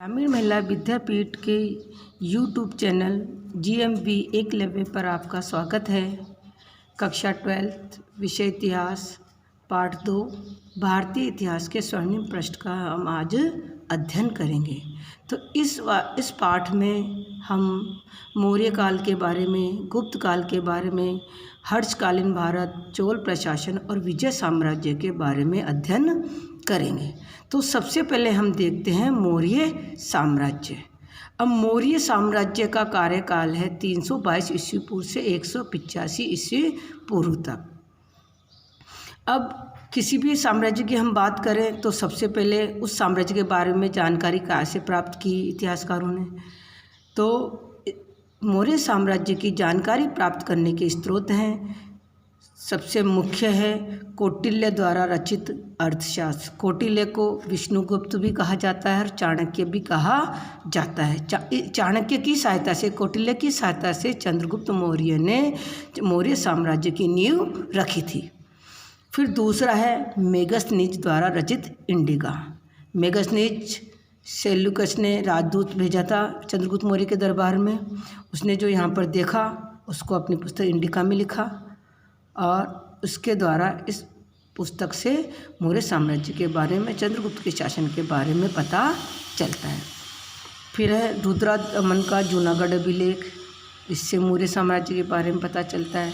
ग्रामीण महिला विद्यापीठ के यूट्यूब चैनल GMV एकलव्य पर आपका स्वागत है। कक्षा 12 विषय इतिहास पाठ 2 भारतीय इतिहास के स्वर्णिम पृष्ठ का हम आज अध्ययन करेंगे। तो इस पाठ में हम मौर्य काल के बारे में, गुप्त काल के बारे में, हर्षकालीन भारत, चोल प्रशासन और विजय साम्राज्य के बारे में अध्ययन करेंगे। तो सबसे पहले हम देखते हैं मौर्य साम्राज्य। अब मौर्य साम्राज्य का कार्यकाल है 322 ईस्वी पूर्व से 185 ईस्वी पूर्व तक। अब किसी भी साम्राज्य की हम बात करें तो सबसे पहले उस साम्राज्य के बारे में जानकारी कहाँ से प्राप्त की इतिहासकारों ने। तो मौर्य साम्राज्य की जानकारी प्राप्त करने के स्रोत हैं, सबसे मुख्य है कौटिल्य द्वारा रचित अर्थशास्त्र। कौटिल्य को विष्णुगुप्त भी कहा जाता है और चाणक्य भी कहा जाता है। चाणक्य की सहायता से, कौटिल्य की सहायता से चंद्रगुप्त मौर्य ने मौर्य साम्राज्य की नींव रखी थी। फिर दूसरा है मेगस्थनीज द्वारा रचित इंडिका। मेगस्थनीज सेल्यूकस ने राजदूत भेजा था चंद्रगुप्त मौर्य के दरबार में। उसने जो यहाँ पर देखा उसको अपनी पुस्तक इंडिका में लिखा और उसके द्वारा इस पुस्तक से मौर्य साम्राज्य के बारे में, चंद्रगुप्त के शासन के बारे में पता चलता है। फिर है रुद्रदमन का जूनागढ़ अभिलेख, इससे मौर्य साम्राज्य के बारे में पता चलता है।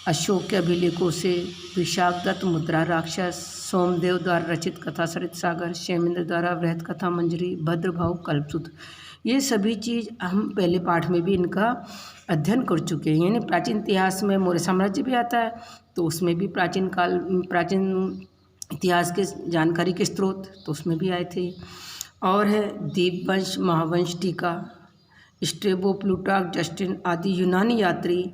अशोक के अभिलेखों से विशाखदत्त मुद्रा राक्षस, सोमदेव द्वारा रचित कथा सरित सागर, क्षेमेंद्र द्वारा वृहत कथा मंजरी, भद्रभाव कल्पसूत्र, ये सभी चीज़ हम पहले पाठ में भी इनका अध्ययन कर चुके हैं। यानी प्राचीन इतिहास में मौर्य साम्राज्य भी आता है तो उसमें भी प्राचीन इतिहास के जानकारी के स्रोत तो उसमें भी आए थे। और है दीपवंश, महावंश, टीका, स्ट्रेबो, प्लूटार्क, जस्टिन आदि यूनानी यात्री,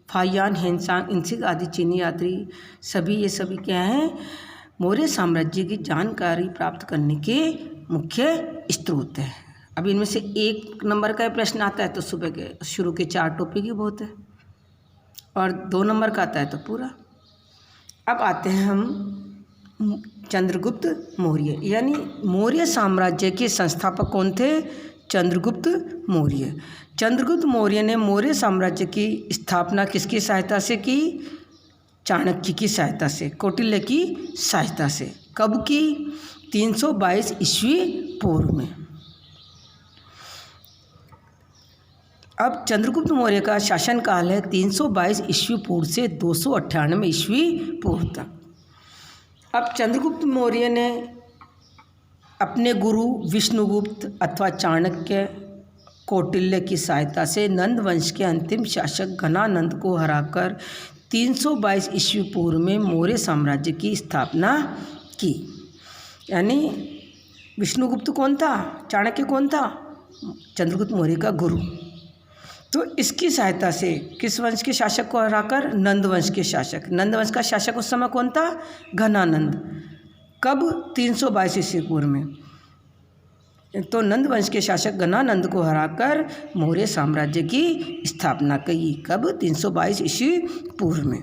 फायान, हेनसांग, इंसिक आदि चीनी यात्री, ये सभी क्या हैं, मौर्य साम्राज्य की जानकारी प्राप्त करने के मुख्य स्रोत हैं। अब इनमें से 1 नंबर का प्रश्न आता है तो सुबह के शुरू के 4 टॉपिक ही बहुत है, और 2 नंबर का आता है तो पूरा। अब आते हैं हम चंद्रगुप्त मौर्य, यानी मौर्य साम्राज्य के संस्थापक कौन थे? चंद्रगुप्त मौर्य। चंद्रगुप्त मौर्य ने मौर्य साम्राज्य की स्थापना किसकी सहायता से की? चाणक्य की सहायता से, कौटिल्य की सहायता से। कब की? 322 ईस्वी पूर्व में। अब चंद्रगुप्त मौर्य का शासनकाल है 322 ईस्वी पूर्व से 298 ईस्वी पूर्व तक। अब चंद्रगुप्त मौर्य ने अपने गुरु विष्णुगुप्त अथवा चाणक्य, कौटिल्य की सहायता से नंद वंश के अंतिम शासक घनानंद को हराकर 322 ईस्वी पूर्व में मौर्य साम्राज्य की स्थापना की। यानी विष्णुगुप्त कौन था? चाणक्य कौन था? चंद्रगुप्त मौर्य का गुरु। तो इसकी सहायता से किस वंश के शासक को हराकर? नंद वंश के शासक। नंद वंश का शासक उस समय कौन था? घनानंद। कब? 322 ईस्वी पूर्व में। तो नंद वंश के शासक घनानंद को हराकर मौर्य साम्राज्य की स्थापना की। कब? 322 ईस्वी पूर्व में।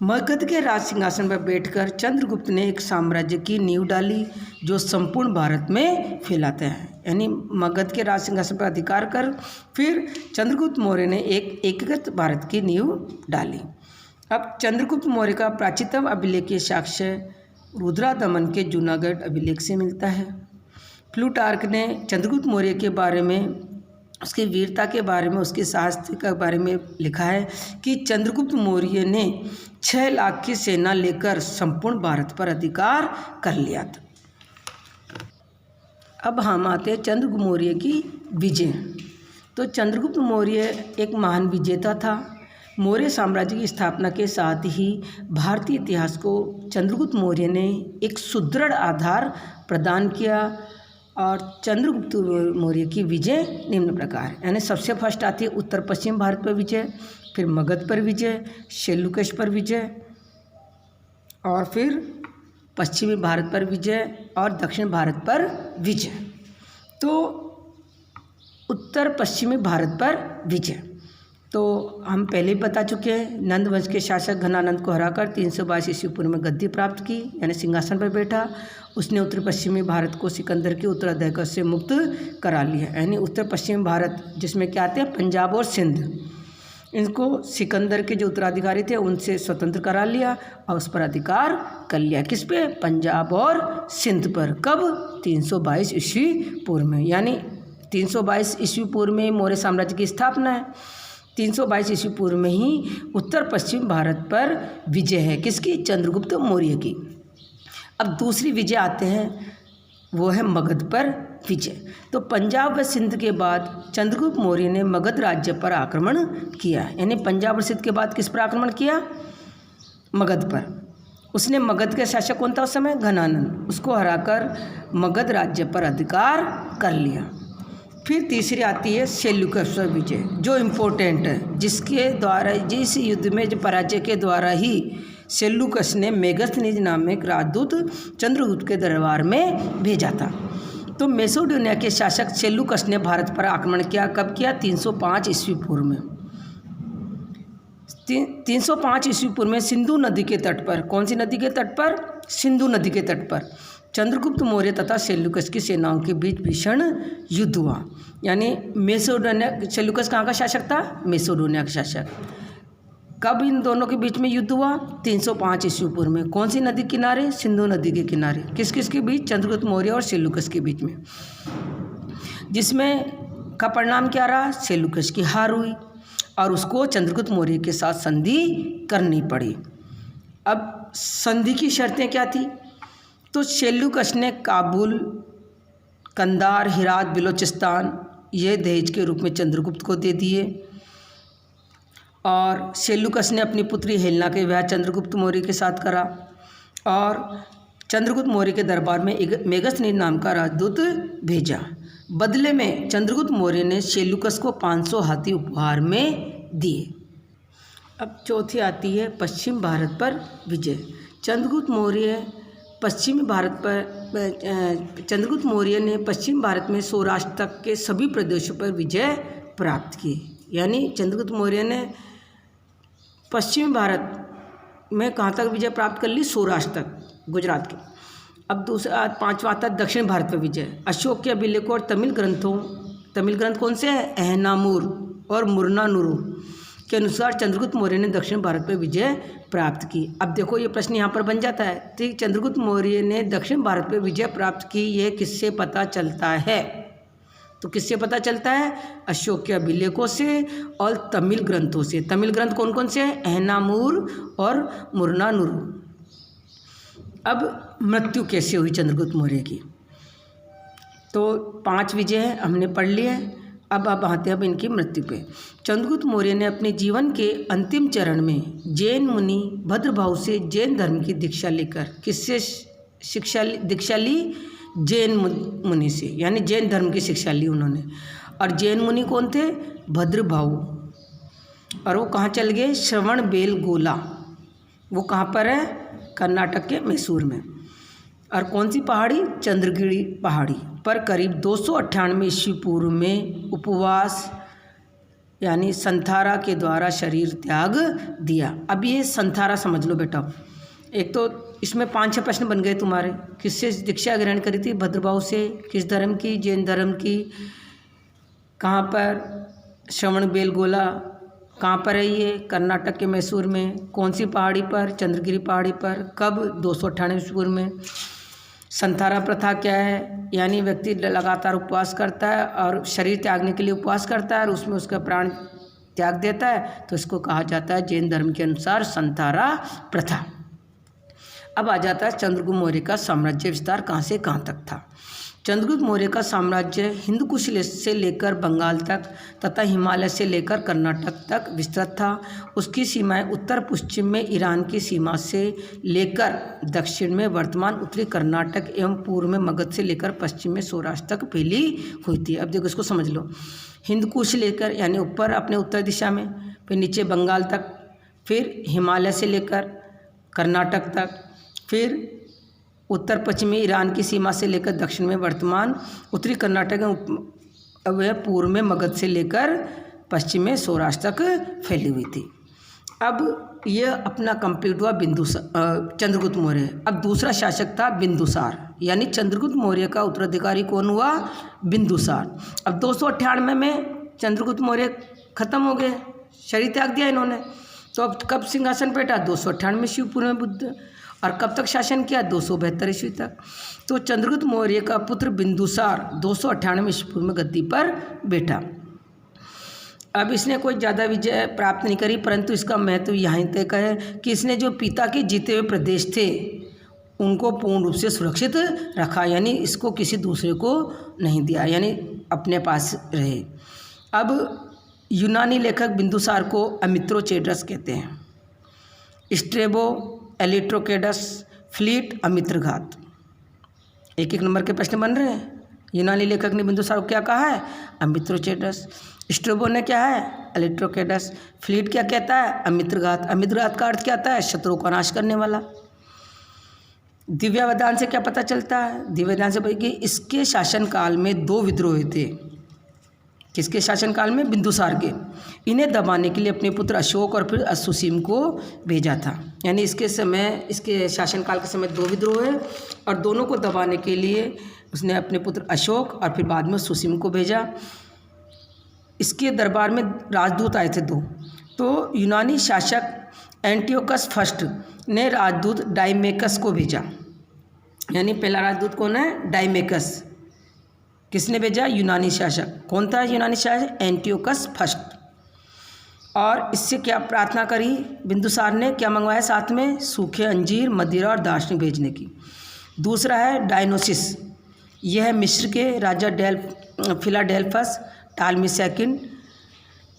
मगध के राज सिंहासन पर बैठकर चंद्रगुप्त ने एक साम्राज्य की नींव डाली जो संपूर्ण भारत में फैलाता है। यानी मगध के राज सिंहासन पर अधिकार कर फिर चंद्रगुप्त मौर्य ने एक एकीकृत भारत की नींव डाली। अब चंद्रगुप्त मौर्य का प्राचीनतम अभिलेखीय साक्ष्य रुद्रदमन के जूनागढ़ अभिलेख से मिलता है। प्लूटार्क ने चंद्रगुप्त मौर्य के बारे में, उसकी वीरता के बारे में, उसके साहस के बारे में लिखा है कि चंद्रगुप्त मौर्य ने 6 लाख की सेना लेकर संपूर्ण भारत पर अधिकार कर लिया था। अब हम आते हैं चंद्रगुप्त मौर्य की विजय। तो चंद्रगुप्त मौर्य एक महान विजेता था। मौर्य साम्राज्य की स्थापना के साथ ही भारतीय इतिहास को चंद्रगुप्त मौर्य ने एक सुदृढ़ आधार प्रदान किया। और चंद्रगुप्त मौर्य की विजय निम्न प्रकार, यानी सबसे फर्स्ट आती है उत्तर पश्चिम भारत पर विजय, फिर मगध पर विजय, सेल्यूकस पर विजय, और फिर पश्चिमी भारत पर विजय और दक्षिण भारत पर विजय। तो उत्तर पश्चिमी भारत पर विजय। तो हम पहले ही बता चुके हैं, नंद वंश के शासक घनानंद को हराकर 322 ईस्वी पूर्व में गद्दी प्राप्त की, यानी सिंहासन पर बैठा। उसने उत्तर पश्चिमी भारत को सिकंदर के उत्तराधिकार से मुक्त करा लिया, यानी उत्तर पश्चिमी भारत जिसमें क्या आते हैं, पंजाब और सिंध, इनको सिकंदर के जो उत्तराधिकारी थे उनसे स्वतंत्र करा लिया और उस पर अधिकार कर लिया। किस पे? पंजाब और सिंध पर। कब? 322 ईस्वी पूर्व में, यानी 322 ईस्वी पूर्व में मौर्य साम्राज्य की स्थापना है। 322 ईस्वी पूर्व में ही उत्तर पश्चिम भारत पर विजय है। किसकी? चंद्रगुप्त मौर्य की। अब दूसरी विजय आते हैं, वो है मगध पर विजय। तो पंजाब व सिंध के बाद चंद्रगुप्त मौर्य ने मगध राज्य पर आक्रमण किया, यानी पंजाब और सिंध के बाद किस पर आक्रमण किया? मगध पर। उसने मगध के शासक कौन था उस समय? घनानंद। उसको हराकर मगध राज्य पर अधिकार कर लिया। फिर तीसरी आती है सेल्यूकस विजय, जो इम्पोर्टेंट है, जिसके द्वारा, जिस युद्ध में जो पराजय के द्वारा ही सेल्यूकस ने मेगस्थनीज नामक राजदूत चंद्रगुप्त के दरबार में भेजा था। तो मैसेडोनिया के शासक सेल्यूकस ने भारत पर आक्रमण किया। कब किया? 305 ईस्वी पूर्व में। 305 ईस्वी पूर्व में सिंधु नदी के तट पर, कौन सी नदी के तट पर? सिंधु नदी के तट पर चंद्रगुप्त मौर्य तथा सेल्यूकस की सेनाओं के बीच भीषण युद्ध हुआ। यानी मैसेडोनिया, सेल्यूकस कहाँ का शासक था? मैसेडोनिया का शासक। कब इन दोनों के बीच में युद्ध हुआ? 305 ईस्वी पूर्व में। कौन सी नदी किनारे? सिंधु नदी के किनारे। किस किस के बीच? चंद्रगुप्त मौर्य और सेल्यूकस के बीच में, जिसमें का परिणाम क्या रहा? सेल्यूकस की हार हुई और उसको चंद्रगुप्त मौर्य के साथ संधि करनी पड़ी। अब संधि की शर्तें क्या थी? तो सेल्यूकस ने काबुल, कंधार, हेरात, बलूचिस्तान ये दहेज के रूप में चंद्रगुप्त को दे दिए और सेल्यूकस ने अपनी पुत्री हेलेना के विवाह चंद्रगुप्त मौर्य के साथ करा और चंद्रगुप्त मौर्य के दरबार में एक मेगस्थनीज नाम का राजदूत भेजा। बदले में चंद्रगुप्त मौर्य ने सेल्यूकस को 500 हाथी उपहार में दिए। अब चौथी आती है पश्चिम भारत पर विजय। चंद्रगुप्त मौर्य चंद्रगुप्त मौर्य ने पश्चिम भारत में सौराष्ट्र तक के सभी प्रदेशों पर विजय प्राप्त की। यानी चंद्रगुप्त मौर्य ने पश्चिमी भारत में कहाँ तक विजय प्राप्त कर ली? सौराष्ट्र तक, गुजरात के। अब दूसरा, पांचवा आता है दक्षिण भारत पर विजय। अशोक के अभिलेखों और तमिल ग्रंथ कौन से हैं? अहनामुर और मुरनानुरु के अनुसार चंद्रगुप्त मौर्य ने दक्षिण भारत पर विजय प्राप्त की। अब देखो ये प्रश्न यहाँ पर बन जाता है, ठीक, चंद्रगुप्त मौर्य ने दक्षिण भारत पर विजय प्राप्त की, ये किससे पता चलता है? तो किससे पता चलता है? अशोक के अभिलेखों से और तमिल ग्रंथों से। तमिल ग्रंथ कौन कौन से हैं? अहनामुर और मुरनानुरु। अब मृत्यु कैसे हुई चंद्रगुप्त मौर्य की? तो 5 विजय हमने पढ़ लिए हैं। अब आते हैं इनकी मृत्यु पे। चंद्रगुप्त मौर्य ने अपने जीवन के अंतिम चरण में जैन मुनि भद्रभाव से जैन धर्म की दीक्षा लेकर, किससे दीक्षा ली? जैन मुनि से, यानी जैन धर्म की शिक्षा ली उन्होंने। और जैन मुनि कौन थे? भद्रभाव। और वो कहाँ चल गए? श्रवणबेलगोला। वो कहाँ पर है? कर्नाटक के मैसूर में। और कौन सी पहाड़ी? चंद्रगिरी पहाड़ी पर करीब 298 ईस्वी पूर्व में उपवास यानी संथारा के द्वारा शरीर त्याग दिया। अब ये संथारा समझ लो बेटा। एक तो इसमें 5-6 प्रश्न बन गए तुम्हारे। किससे दीक्षा ग्रहण करी थी? भद्रभाव से। किस धर्म की? जैन धर्म की। कहाँ पर? श्रवणबेलगोला। कहाँ पर है ये? कर्नाटक के मैसूर में। कौन सी पहाड़ी पर? चंद्रगिरी पहाड़ी पर। कब? 298 ईस्वी पूर्व में। संथारा प्रथा क्या है? यानी व्यक्ति लगातार उपवास करता है और शरीर त्यागने के लिए उपवास करता है और उसमें उसका प्राण त्याग देता है, तो इसको कहा जाता है जैन धर्म के अनुसार संथारा प्रथा। अब आ जाता है चंद्रगुप्त मौर्य का साम्राज्य विस्तार कहाँ से कहाँ तक था। चंद्रगुप्त मौर्य का साम्राज्य हिंदकुश से लेकर बंगाल तक तथा हिमालय से लेकर कर्नाटक तक विस्तृत था। उसकी सीमाएं उत्तर पश्चिम में ईरान की सीमा से लेकर दक्षिण में वर्तमान उत्तरी कर्नाटक एवं पूर्व में मगध से लेकर पश्चिम में सौराष्ट्र तक फैली हुई थी। अब देखो इसको समझ लो। हिंदकुश लेकर यानी ऊपर अपने उत्तर दिशा में, फिर नीचे बंगाल तक, फिर हिमालय से लेकर कर्नाटक तक, फिर उत्तर पश्चिमी ईरान की सीमा से लेकर दक्षिण में वर्तमान उत्तरी कर्नाटक व पूर्व में मगध से लेकर पश्चिम में सौराष्ट्र तक फैली हुई थी। अब यह अपना कंप्लीट हुआ चंद्रगुप्त मौर्य। अब दूसरा शासक था बिंदुसार, यानी चंद्रगुप्त मौर्य का उत्तराधिकारी कौन हुआ? बिंदुसार। अब 298 में चंद्रगुप्त मौर्य खत्म हो गए, शरीर त्याग दिया इन्होंने। तो अब कब सिंहासन पे बैठा? 298 ईस्वी पूर्व में बुद्ध। और कब तक शासन किया? 272 ईस्वी तक। तो चंद्रगुप्त मौर्य का पुत्र बिंदुसार 298 ईस्वी पूर्व में गद्दी पर बैठा। अब इसने कोई ज़्यादा विजय प्राप्त नहीं करी, परंतु इसका महत्व यहाँ तक है कि इसने जो पिता के जीते हुए प्रदेश थे उनको पूर्ण रूप से सुरक्षित रखा, यानी इसको किसी दूसरे को नहीं दिया, यानी अपने पास रहे। अब यूनानी लेखक बिंदुसार को अमित्रोचेटस कहते हैं। स्ट्रेबो, एलिट्रोकेडस, फ्लीट, अमित्रघात। एक एक नंबर के प्रश्न बन रहे हैं। यूनानी लेखक ने बिंदुसार को क्या कहा है? अमित्रोचेटस। स्ट्रेबो ने क्या है? एलिट्रोकेडस। फ्लीट क्या कहता है? अमित्रघात। अमित्रघात का अर्थ क्या आता है? शत्रु का नाश करने वाला। दिव्यावधान से क्या पता चलता है? दिव्यावधान से कि इसके शासनकाल में 2 विद्रोह थे। किसके शासनकाल में? बिंदुसार के। इन्हें दबाने के लिए अपने पुत्र अशोक और फिर सुसीम को भेजा था। यानी इसके शासनकाल के समय 2 विद्रोह है और दोनों को दबाने के लिए उसने अपने पुत्र अशोक और फिर बाद में सुसीम को भेजा। इसके दरबार में राजदूत आए थे 2। तो यूनानी शासक एंटियोकस फर्स्ट ने राजदूत डाइमेकस को भेजा। यानी पहला राजदूत कौन है? डाइमेकस। किसने भेजा? यूनानी शासक। कौन था यूनानी शासक? Antiochus first. और इससे क्या प्रार्थना करी बिंदुसार ने? क्या मंगवाया साथ में? सूखे अंजीर, मदिरा और दार्शनिक भेजने की। दूसरा है डायनोसिस। यह है मिस्र के राजा फिलाडेल्फस टालमी सेकंड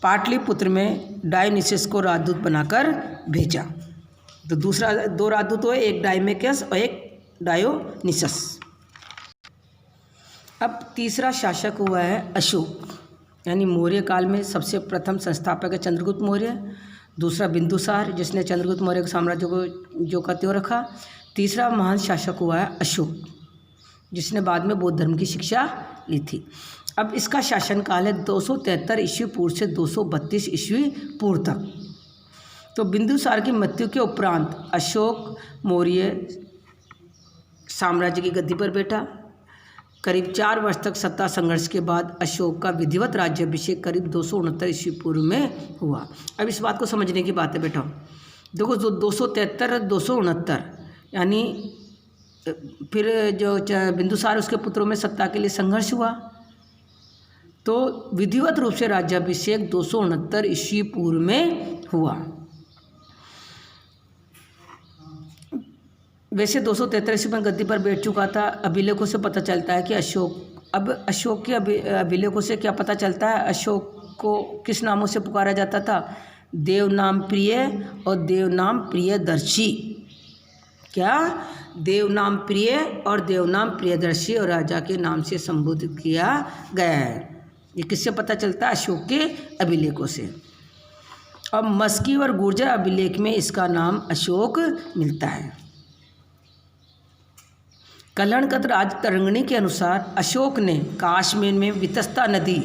पाटलिपुत्र में डायोनिसिस को राजदूत बनाकर भेजा। तो दूसरा 2 राजदूत हुए, एक डाइमेकस और एक डायोनिसस। अब तीसरा शासक हुआ है अशोक, यानी मौर्य काल में सबसे प्रथम संस्थापक है चंद्रगुप्त मौर्य। दूसरा बिंदुसार, जिसने चंद्रगुप्त मौर्य के साम्राज्य को जो का त्यों रखा। तीसरा महान शासक हुआ है अशोक, जिसने बाद में बौद्ध धर्म की शिक्षा ली थी। अब इसका शासनकाल है 273 ईस्वी पूर्व से 232 ईस्वी पूर्व तक। तो बिंदुसार की मृत्यु के उपरांत अशोक मौर्य साम्राज्य की गद्दी पर बैठा। करीब 4 वर्ष तक सत्ता संघर्ष के बाद अशोक का विधिवत राज्याभिषेक करीब 269 ईस्वी पूर्व में हुआ। अब इस बात को समझने की बात है बेटा। देखो, जो 273 269, यानी फिर जो बिंदुसार उसके पुत्रों में सत्ता के लिए संघर्ष हुआ। तो विधिवत रूप से राज्याभिषेक 269 ईस्वी पूर्व में हुआ। वैसे 273 ईस्वी में गद्दी पर बैठ चुका था। अभिलेखों से पता चलता है कि अशोक के अभिलेखों से क्या पता चलता है? अशोक को किस नामों से पुकारा जाता था? देवनाम प्रिय और देवनाम प्रियदर्शी। क्या? देवनाम प्रिय और देवनाम प्रियदर्शी और राजा के नाम से संबोधित किया गया है। ये किससे पता चलता है? अशोक के अभिलेखों से। अब मस्की और गुर्जर अभिलेख में इसका नाम अशोक मिलता है। कलहणकत राज तरंगिणी के अनुसार अशोक ने कश्मीर में वितस्ता नदी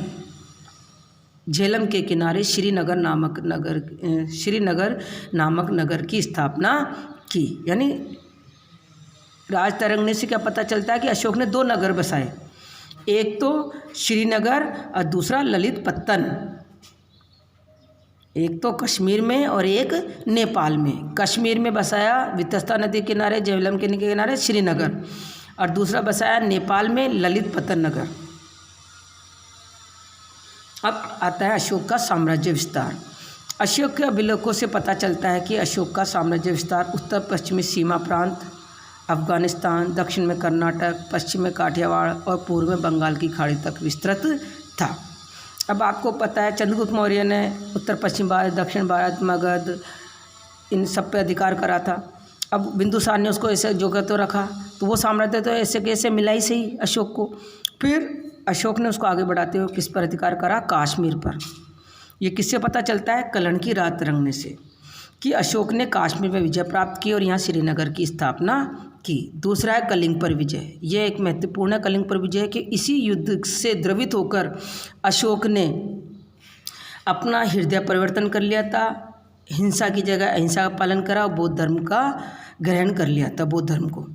झेलम के किनारे श्रीनगर नामक नगर की स्थापना की। यानी राज तरंगिणी से क्या पता चलता है कि अशोक ने 2 नगर बसाए, एक तो श्रीनगर और दूसरा ललित पत्तन। एक तो कश्मीर में और एक नेपाल में। कश्मीर में बसाया वितस्ता नदी के किनारे झेलम के किनारे श्रीनगर, और दूसरा बसाया नेपाल में ललित पत्तन नगर। अब आता है अशोक का साम्राज्य विस्तार। अशोक के अभिलेखों से पता चलता है कि अशोक का साम्राज्य विस्तार उत्तर पश्चिमी सीमा प्रांत, अफगानिस्तान, दक्षिण में कर्नाटक, पश्चिम में काठियावाड़ और पूर्व में बंगाल की खाड़ी तक विस्तृत था। अब आपको पता है चंद्रगुप्त मौर्य ने उत्तर पश्चिम भारत, दक्षिण भारत, मगध, इन सब पे अधिकार करा था। अब बिंदुसार ने उसको ऐसे जोकर तो रखा, तो वो साम्राज्य तो ऐसे कैसे मिला ही सही अशोक को। फिर अशोक ने उसको आगे बढ़ाते हुए किस पर अधिकार करा? कश्मीर पर। ये किससे पता चलता है? कलहण की रात तरंगने से, कि अशोक ने कश्मीर में विजय प्राप्त की और यहाँ श्रीनगर की स्थापना की। दूसरा है कलिंग पर विजय। यह एक महत्वपूर्ण है कलिंग पर विजय कि इसी युद्ध से द्रवित होकर अशोक ने अपना हृदय परिवर्तन कर लिया था, हिंसा की जगह अहिंसा का पालन करा और बौद्ध धर्म का ग्रहण कर लिया था, बौद्ध धर्म को।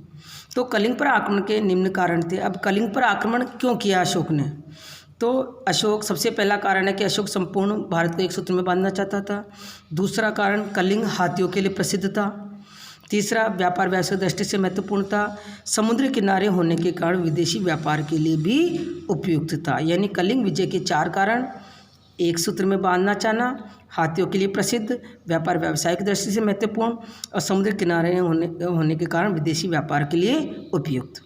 तो कलिंग पर आक्रमण के निम्न कारण थे। अब कलिंग पर आक्रमण क्यों किया अशोक ने? तो अशोक, सबसे पहला कारण है कि अशोक संपूर्ण भारत को एक सूत्र में बांधना चाहता था। दूसरा कारण, कलिंग हाथियों के लिए प्रसिद्ध था। तीसरा, व्यापार व्यवसाय दृष्टि से महत्वपूर्ण था। समुद्र किनारे होने के कारण विदेशी व्यापार के लिए भी उपयुक्त था। यानी कलिंग विजय के 4 कारण: एक सूत्र में बांधना चाहना, हाथियों के लिए प्रसिद्ध, व्यापार व्यवसाय की दृष्टि से महत्वपूर्ण और समुद्र किनारे होने के कारण विदेशी व्यापार के लिए उपयुक्त।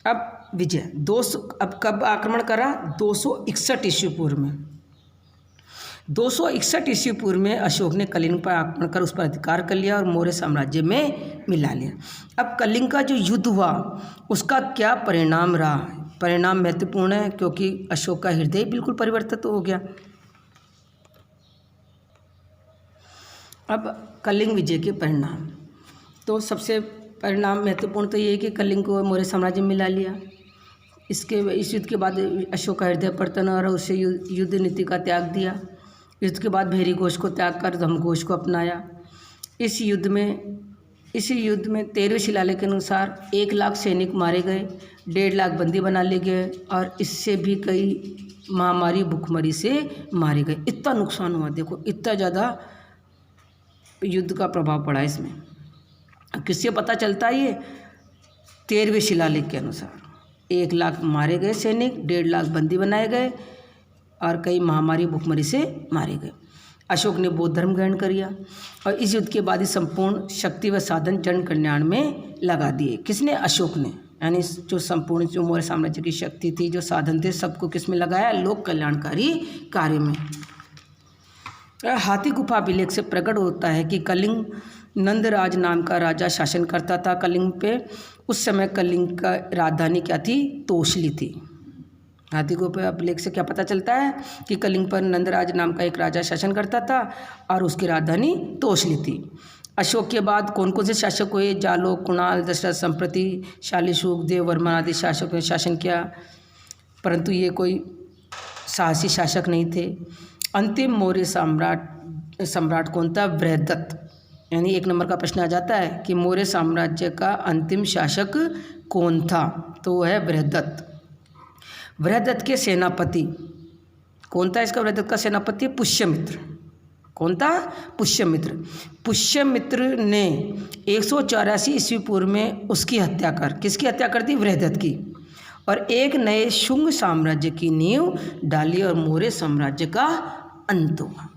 अब विजय अब कब आक्रमण करा? 261 ईस्वी पूर्व में। 261 ईस्वी पूर्व में अशोक ने कलिंग पर आक्रमण कर उस पर अधिकार कर लिया और मौर्य साम्राज्य में मिला लिया। अब कलिंग का जो युद्ध हुआ उसका क्या परिणाम रहा? परिणाम महत्वपूर्ण है क्योंकि अशोक का हृदय बिल्कुल परिवर्तित हो गया। अब कलिंग विजय के परिणाम, तो सबसे परिणाम महत्वपूर्ण तो ये है कि कलिंग को मौर्य साम्राज्य में मिला लिया। इस युद्ध के बाद अशोक का हृदय परिवर्तन और उसे युद्ध नीति का त्याग दिया। युद्ध के बाद भैरी घोष को त्याग कर धम्मघोष को अपनाया। इस युद्ध में 13वें शिलालेख के अनुसार 1 लाख सैनिक मारे गए, 1.5 लाख बंदी बना लिए गए और इससे भी कई महामारी भूखमरी से मारे गए। इतना नुकसान हुआ, देखो इतना ज़्यादा युद्ध का प्रभाव पड़ा इसमें। किससे पता चलता है ये? 13वें शिलालेख के अनुसार 1 लाख मारे गए सैनिक, 1.5 लाख बंदी बनाए गए और कई महामारी भूखमरी से मारे गए। अशोक ने बौद्ध धर्म ग्रहण कर लिया और इस युद्ध के बाद ही संपूर्ण शक्ति व साधन जन कल्याण में लगा दिए। किसने? अशोक ने। यानी जो मौर्य साम्राज्य की शक्ति थी, जो साधन थे, सबको किस में लगाया? लोक कल्याणकारी कार्य में। हाथी गुफा अभिलेख से प्रकट होता है कि कलिंग नंदराज नाम का राजा शासन करता था कलिंग पे। उस समय कलिंग का राजधानी क्या थी? तोशली थी। हाथी गुफा अभिलेख से क्या पता चलता है कि कलिंग पर नंदराज नाम का एक राजा शासन करता था और उसकी राजधानी तोशली थी। अशोक के बाद कौन कौन से शासक हुए? जालोक, कुणाल, दशरथ, संप्रति, शालीशुक, देववर्मा आदि शासकों ने शासन किया, परंतु ये कोई साहसी शासक नहीं थे। अंतिम मौर्य सम्राट कौन था? बृहद्रथ। यानी 1 नंबर का प्रश्न आ जाता है कि मौर्य साम्राज्य का अंतिम शासक कौन था? तो वह है बृहद्रथ। बृहद्रथ के सेनापति कौन था? इसका बृहद्रथ का सेनापति पुष्यमित्र। कौन था? पुष्यमित्र। पुष्यमित्र ने 184 ईस्वी पूर्व में उसकी हत्या कर, किसकी हत्या कर दी? बृहद्रथ की, और एक नए शुंग साम्राज्य की नींव डाली और मौर्य साम्राज्य का अंत हुआ।